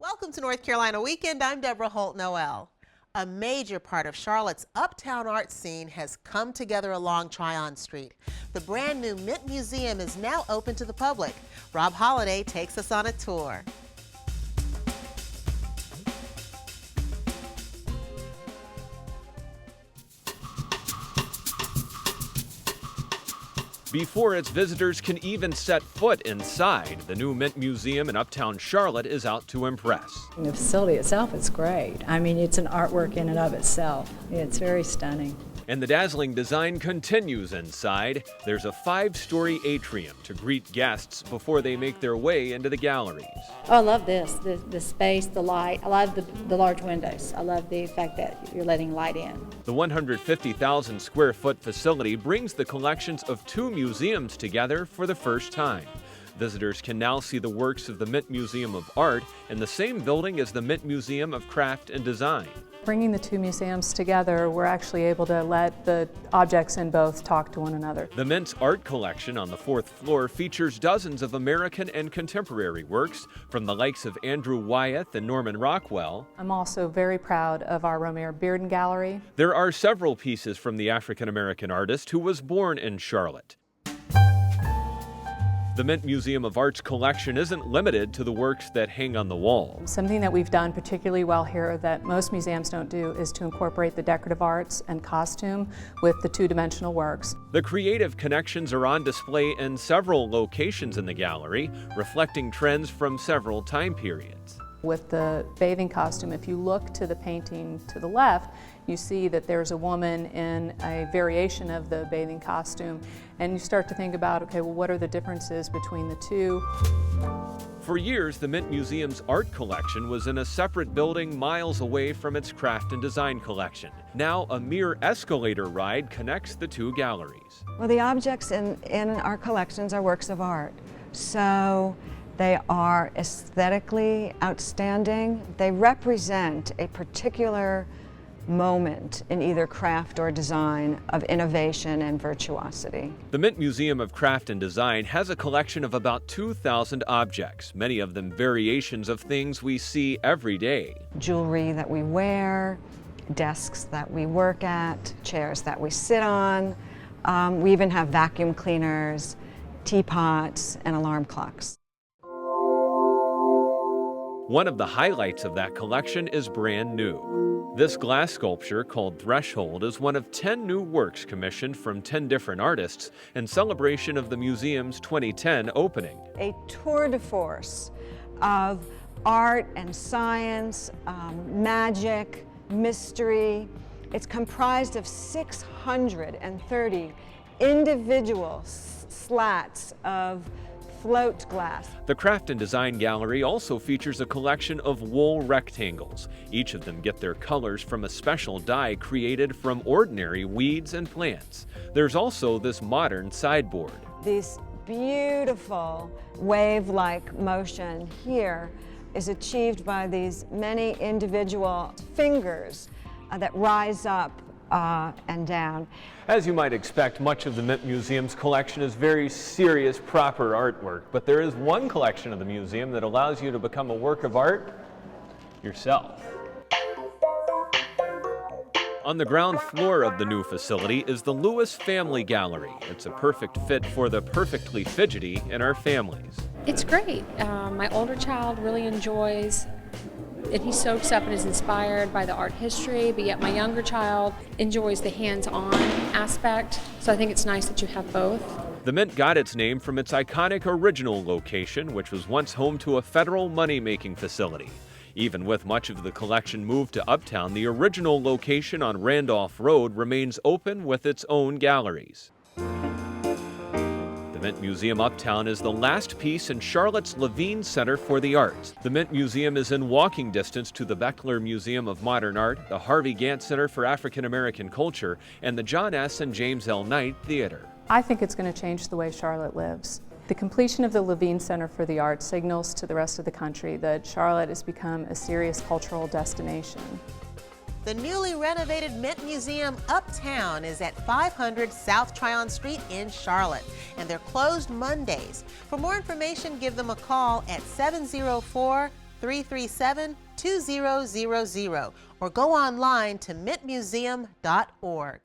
Welcome to North Carolina Weekend. I'm Deborah Holt-Noel. A major part of Charlotte's uptown art scene has come together along Tryon Street. The brand new Mint Museum is now open to the public. Rob Holliday takes us on a tour. Before its visitors can even set foot inside, the new Mint Museum in Uptown Charlotte is out to impress. The facility itself is great. I mean, it's an artwork in and of itself. It's very stunning. And the dazzling design continues inside. There's a 5-story atrium to greet guests before they make their way into the galleries. Oh, I love this, the space, the light. I love the large windows. I love the fact that you're letting light in. The 150,000 square foot facility brings the collections of 2 museums together for the first time. Visitors can now see the works of the Mint Museum of Art in the same building as the Mint Museum of Craft and Design. Bringing the 2 museums together, we're actually able to let the objects in both talk to one another. The Mint's art collection on the 4th floor features dozens of American and contemporary works from the likes of Andrew Wyeth and Norman Rockwell. I'm also very proud of our Romare Bearden Gallery. There are several pieces from the African-American artist who was born in Charlotte. The Mint Museum of Art's collection isn't limited to the works that hang on the wall. Something that we've done particularly well here that most museums don't do is to incorporate the decorative arts and costume with the 2-dimensional works. The creative connections are on display in several locations in the gallery, reflecting trends from several time periods. With the bathing costume, if you look to the painting to the left, you see that there's a woman in a variation of the bathing costume, and you start to think about, okay, well, what are the differences between the two? For years, the Mint Museum's art collection was in a separate building miles away from its craft and design collection. Now, a mere escalator ride connects the 2 galleries. Well, the objects in our collections are works of art, so they are aesthetically outstanding. They represent a particular moment in either craft or design of innovation and virtuosity. The Mint Museum of Craft and Design has a collection of about 2,000 objects, many of them variations of things we see every day. Jewelry that we wear, desks that we work at, chairs that we sit on. We even have vacuum cleaners, teapots, and alarm clocks. One of the highlights of that collection is brand new. This glass sculpture, called Threshold, is one of 10 new works commissioned from 10 different artists in celebration of the museum's 2010 opening. A tour de force of art and science, magic, mystery. It's comprised of 630 individual slats of float glass. The Craft and Design Gallery also features a collection of wool rectangles. Each of them get their colors from a special dye created from ordinary weeds and plants. There's also this modern sideboard. This beautiful wave-like motion here is achieved by these many individual fingers that rise up and down. As you might expect, much of the Mint Museum's collection is very serious, proper artwork, but there is one collection of the museum that allows you to become a work of art yourself. On the ground floor of the new facility is the Lewis Family Gallery. It's a perfect fit for the perfectly fidgety in our families. It's great. My older child really enjoys and he soaks up and is inspired by the art history, but yet my younger child enjoys the hands-on aspect, so I think it's nice that you have both. The Mint got its name from its iconic original location, which was once home to a federal money-making facility. Even with much of the collection moved to Uptown, the original location on Randolph Road remains open with its own galleries. The Mint Museum Uptown is the last piece in Charlotte's Levine Center for the Arts. The Mint Museum is in walking distance to the Beckler Museum of Modern Art, the Harvey Gantt Center for African American Culture, and the John S. and James L. Knight Theater. I think it's going to change the way Charlotte lives. The completion of the Levine Center for the Arts signals to the rest of the country that Charlotte has become a serious cultural destination. The newly renovated Mint Museum Uptown is at 500 South Tryon Street in Charlotte, and they're closed Mondays. For more information, give them a call at 704 888-337-2000 or go online to mintmuseum.org.